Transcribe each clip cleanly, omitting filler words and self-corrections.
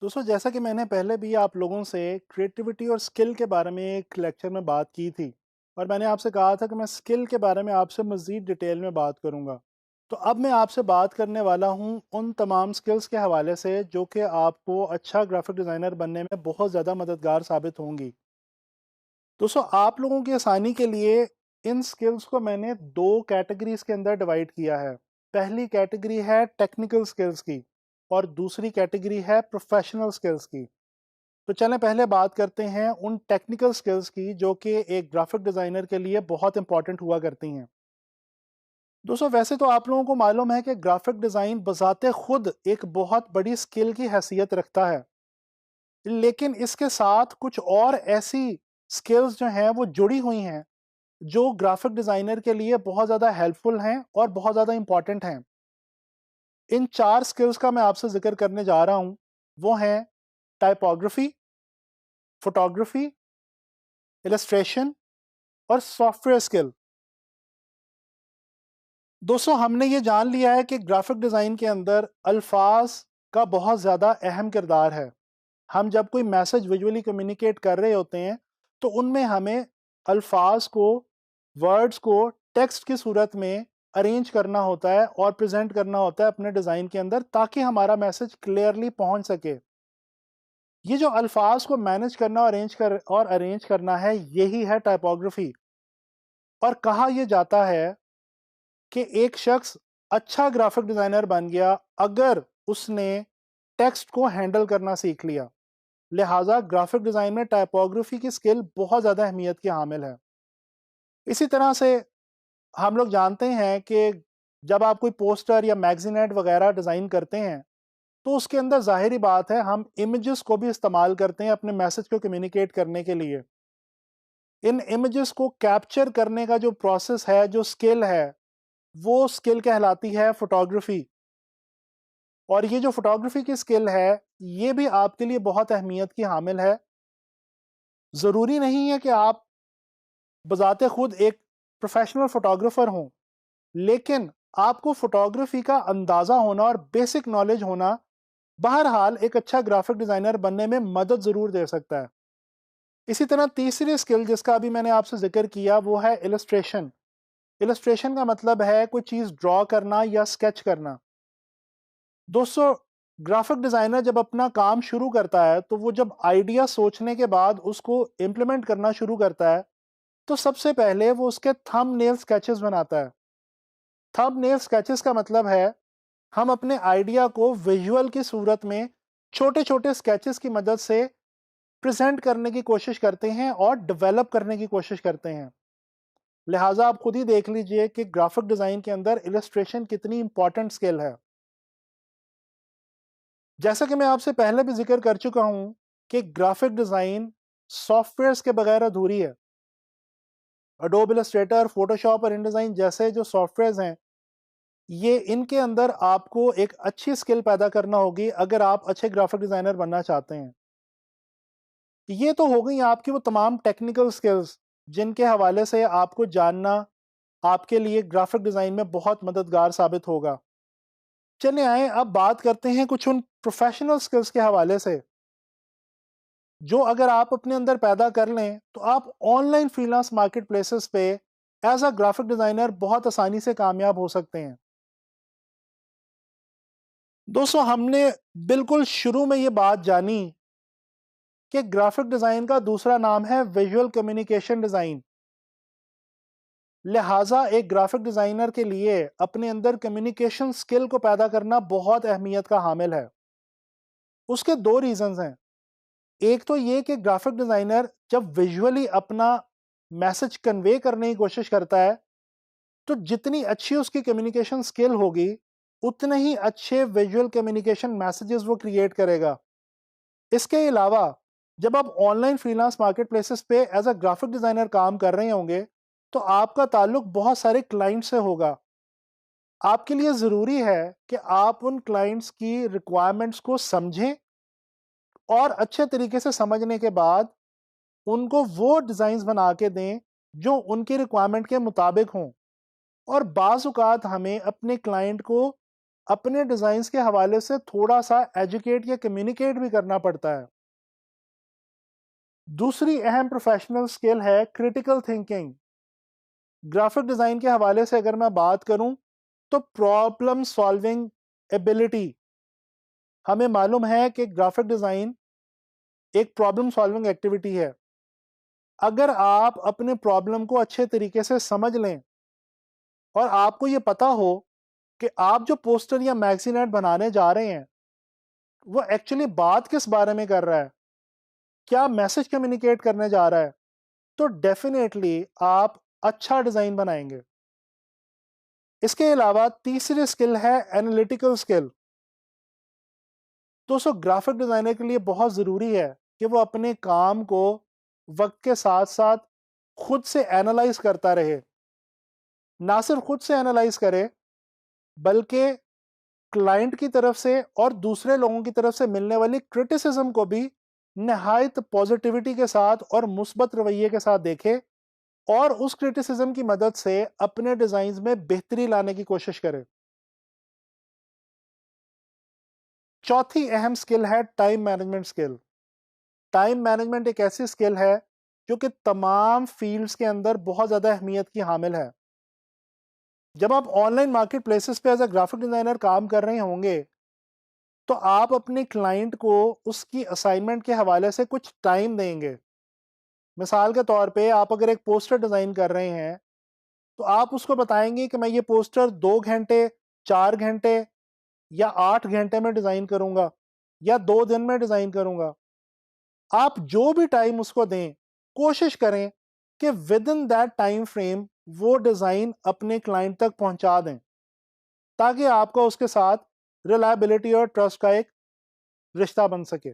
दोस्तों जैसा कि मैंने पहले भी आप लोगों से क्रिएटिविटी और स्किल के बारे में एक लेक्चर में बात की थी और मैंने आपसे कहा था कि मैं स्किल के बारे में आपसे मज़ीद डिटेल में बात करूंगा। तो अब मैं आपसे बात करने वाला हूं उन तमाम स्किल्स के हवाले से जो कि आपको अच्छा ग्राफिक डिज़ाइनर बनने में बहुत ज़्यादा मददगार साबित होंगी। दोस्तों आप लोगों की आसानी के लिए इन स्किल्स को मैंने दो कैटेगरीज के अंदर डिवाइड किया है। पहली कैटेगरी है टेक्निकल स्किल्स की और दूसरी कैटेगरी है प्रोफेशनल स्किल्स की। तो चलें पहले बात करते हैं उन टेक्निकल स्किल्स की जो कि एक ग्राफिक डिज़ाइनर के लिए बहुत इंपॉर्टेंट हुआ करती हैं। दोस्तों वैसे तो आप लोगों को मालूम है कि ग्राफिक डिज़ाइन बज़ाते खुद एक बहुत बड़ी स्किल की हैसियत रखता है, लेकिन इसके साथ कुछ और ऐसी स्किल्स जो हैं वो जुड़ी हुई हैं जो ग्राफिक डिज़ाइनर के लिए बहुत ज़्यादा हेल्पफुल हैं और बहुत ज़्यादा इंपॉर्टेंट हैं। इन चार स्किल्स का मैं आपसे जिक्र करने जा रहा हूं। वो हैं टाइपोग्राफी, फोटोग्राफी, इलस्ट्रेशन और सॉफ्टवेयर स्किल। दोस्तों हमने ये जान लिया है कि ग्राफिक डिज़ाइन के अंदर अल्फाज का बहुत ज़्यादा अहम किरदार है। हम जब कोई मैसेज विजुअली कम्युनिकेट कर रहे होते हैं तो उनमें हमें अल्फाज को, वर्ड्स को टेक्स्ट की सूरत में अरेंज करना होता है और प्रेजेंट करना होता है अपने डिज़ाइन के अंदर, ताकि हमारा मैसेज क्लियरली पहुंच सके। ये जो अल्फाज को मैनेज करना और अरेंज करना है, यही है टाइपोग्राफी। और कहा यह जाता है कि एक शख्स अच्छा ग्राफिक डिज़ाइनर बन गया अगर उसने टेक्स्ट को हैंडल करना सीख लिया। लिहाजा ग्राफिक डिज़ाइन में टाइपोग्राफी की स्किल बहुत ज़्यादा अहमियत की हामिल है। इसी तरह से हम लोग जानते हैं कि जब आप कोई पोस्टर या मैगजीन एड वगैरह डिज़ाइन करते हैं तो उसके अंदर ज़ाहिरी बात है हम इमेजेस को भी इस्तेमाल करते हैं अपने मैसेज को कम्युनिकेट करने के लिए। इन इमेजेस को कैप्चर करने का जो प्रोसेस है, जो स्किल है, वो स्किल कहलाती है फोटोग्राफी। और ये जो फोटोग्राफी की स्किल है, ये भी आपके लिए बहुत अहमियत की हामिल है। ज़रूरी नहीं है कि आप बज़ाते खुद एक प्रोफेशनल फोटोग्राफर हों, लेकिन आपको फोटोग्राफी का अंदाज़ा होना और बेसिक नॉलेज होना बहरहाल एक अच्छा ग्राफिक डिज़ाइनर बनने में मदद ज़रूर दे सकता है। इसी तरह तीसरी स्किल जिसका अभी मैंने आपसे ज़िक्र किया वो है इलस्ट्रेशन। इलस्ट्रेशन का मतलब है कोई चीज़ ड्रॉ करना या स्केच करना। दोस्तों ग्राफिक डिज़ाइनर जब अपना काम शुरू करता है तो वो जब आइडिया सोचने के बाद उसको इम्प्लीमेंट करना शुरू करता है तो सबसे पहले वो उसके थंबनेल स्केचेस बनाता है। थंबनेल स्केचेस का मतलब है हम अपने आइडिया को विजुअल की सूरत में छोटे छोटे स्केचेस की मदद से प्रेजेंट करने की कोशिश करते हैं और डेवलप करने की कोशिश करते हैं। लिहाजा आप खुद ही देख लीजिए कि ग्राफिक डिज़ाइन के अंदर इलस्ट्रेशन कितनी इंपॉर्टेंट स्किल है। जैसा कि मैं आपसे पहले भी जिक्र कर चुका हूं कि ग्राफिक डिज़ाइन सॉफ्टवेयर्स के बगैर अधूरी है। एडोब इलस्ट्रेटर, फोटोशॉप और इनडिज़ाइन जैसे जो सॉफ्टवेयर्स हैं, ये इनके अंदर आपको एक अच्छी स्किल पैदा करना होगी अगर आप अच्छे ग्राफिक डिज़ाइनर बनना चाहते हैं। ये तो हो गई आपकी वो तमाम टेक्निकल स्किल्स जिनके हवाले से आपको जानना आपके लिए ग्राफिक डिज़ाइन में बहुत मददगार साबित होगा। चलिए आए अब बात करते हैं कुछ उन प्रोफेशनल स्किल्स के हवाले से जो अगर आप अपने अंदर पैदा कर लें तो आप ऑनलाइन फ्रीलांस मार्केट प्लेसेस पे एज अ ग्राफिक डिज़ाइनर बहुत आसानी से कामयाब हो सकते हैं। दोस्तों हमने बिल्कुल शुरू में ये बात जानी कि ग्राफिक डिज़ाइन का दूसरा नाम है विजुअल कम्युनिकेशन डिज़ाइन। लिहाजा एक ग्राफिक डिज़ाइनर के लिए अपने अंदर कम्युनिकेशन स्किल को पैदा करना बहुत अहमियत का हामिल है। उसके दो रीजंस हैं। एक तो ये कि ग्राफिक डिज़ाइनर जब विजुअली अपना मैसेज कन्वे करने की कोशिश करता है तो जितनी अच्छी उसकी कम्युनिकेशन स्किल होगी उतने ही अच्छे विजुअल कम्युनिकेशन मैसेजेस वो क्रिएट करेगा। इसके अलावा जब आप ऑनलाइन फ्रीलांस मार्केट प्लेसेस पे एज अ ग्राफिक डिज़ाइनर काम कर रहे होंगे तो आपका ताल्लुक बहुत सारे क्लाइंट से होगा। आपके लिए ज़रूरी है कि आप उन क्लाइंट्स की रिक्वायरमेंट्स को समझें और अच्छे तरीके से समझने के बाद उनको वो डिज़ाइंस बना के दें जो उनकी रिक्वायरमेंट के मुताबिक हों। और बाज़ औक़ात हमें अपने क्लाइंट को अपने डिज़ाइंस के हवाले से थोड़ा सा एजुकेट या कम्युनिकेट भी करना पड़ता है। दूसरी अहम प्रोफेशनल स्किल है क्रिटिकल थिंकिंग। ग्राफिक डिज़ाइन के हवाले से अगर मैं बात करूं तो प्रॉब्लम सॉल्विंग एबिलिटी। हमें मालूम है कि ग्राफिक डिज़ाइन एक प्रॉब्लम सॉल्विंग एक्टिविटी है। अगर आप अपने प्रॉब्लम को अच्छे तरीके से समझ लें और आपको ये पता हो कि आप जो पोस्टर या मैगजीन ऐड बनाने जा रहे हैं वो एक्चुअली बात किस बारे में कर रहा है, क्या मैसेज कम्युनिकेट करने जा रहा है, तो डेफिनेटली आप अच्छा डिज़ाइन बनाएंगे। इसके अलावा तीसरी स्किल है एनालिटिकल स्किल। दोस्तों ग्राफिक डिज़ाइनर के लिए बहुत ज़रूरी है कि वो अपने काम को वक्त के साथ साथ खुद से एनालाइज करता रहे। ना सिर्फ खुद से एनालाइज करे बल्कि क्लाइंट की तरफ से और दूसरे लोगों की तरफ से मिलने वाली क्रिटिसिज्म को भी नहायत पॉजिटिविटी के साथ और मुस्बत रवैये के साथ देखे और उस क्रिटिसिज्म की मदद से अपने डिज़ाइंस में बेहतरी लाने की कोशिश करे। चौथी अहम स्किल है time management skill. Time management एक ऐसी स्किल है जो कि तमाम फील्ड्स के अंदर बहुत ज़्यादा अहमियत की हामिल है। जब आप ऑनलाइन मार्केट प्लेसेस पे एज अ ग्राफिक डिज़ाइनर काम कर रहे होंगे तो आप अपने क्लाइंट को उसकी असाइनमेंट के हवाले से कुछ टाइम देंगे। मिसाल के तौर पे आप अगर एक पोस्टर डिज़ाइन कर रहे हैं तो आप उसको बताएंगे कि मैं ये पोस्टर 2 घंटे, 4 घंटे या 8 घंटे में डिज़ाइन करूंगा या 2 दिन में डिज़ाइन करूंगा। आप जो भी टाइम उसको दें कोशिश करें कि with in that time frame वो डिज़ाइन अपने क्लाइंट तक पहुंचा दें ताकि आपका उसके साथ रिलायबिलिटी और ट्रस्ट का एक रिश्ता बन सके।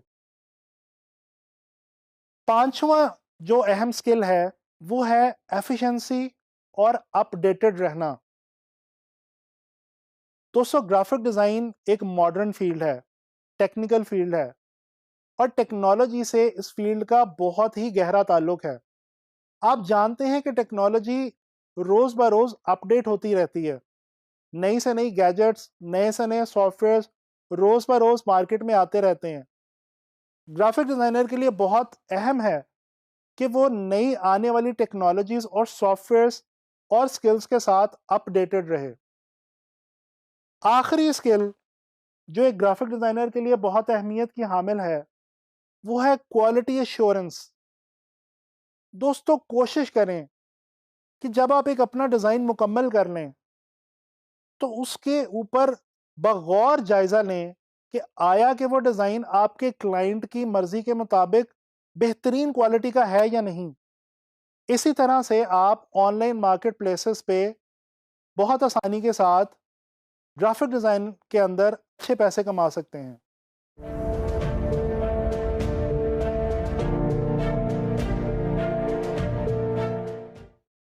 पांचवा जो अहम स्किल है वो है एफिशिएंसी और अपडेटेड रहना। दोस्तों ग्राफिक डिज़ाइन एक मॉडर्न फील्ड है, टेक्निकल फील्ड है और टेक्नोलॉजी से इस फील्ड का बहुत ही गहरा ताल्लुक है। आप जानते हैं कि टेक्नोलॉजी रोज ब रोज अपडेट होती रहती है। नई से नई गैजेट्स, नए से नए सॉफ्टवेयर रोज ब रोज मार्केट में आते रहते हैं। ग्राफिक डिजाइनर के लिए बहुत अहम है कि वो नई आने वाली टेक्नोलॉजीज और सॉफ्टवेयर्स और स्किल्स के साथ अपडेटेड रहे। आखिरी स्किल जो एक ग्राफिक डिजाइनर के लिए बहुत अहमियत की हामिल है वो है क्वालिटी एश्योरेंस। दोस्तों कोशिश करें कि जब आप एक अपना डिज़ाइन मुकम्मल कर लें तो उसके ऊपर बगौर जायज़ा लें कि आया कि वो डिज़ाइन आपके क्लाइंट की मर्ज़ी के मुताबिक बेहतरीन क्वालिटी का है या नहीं। इसी तरह से आप ऑनलाइन मार्केट प्लेसेस पे बहुत आसानी के साथ ग्राफिक डिज़ाइन के अंदर अच्छे पैसे कमा सकते हैं।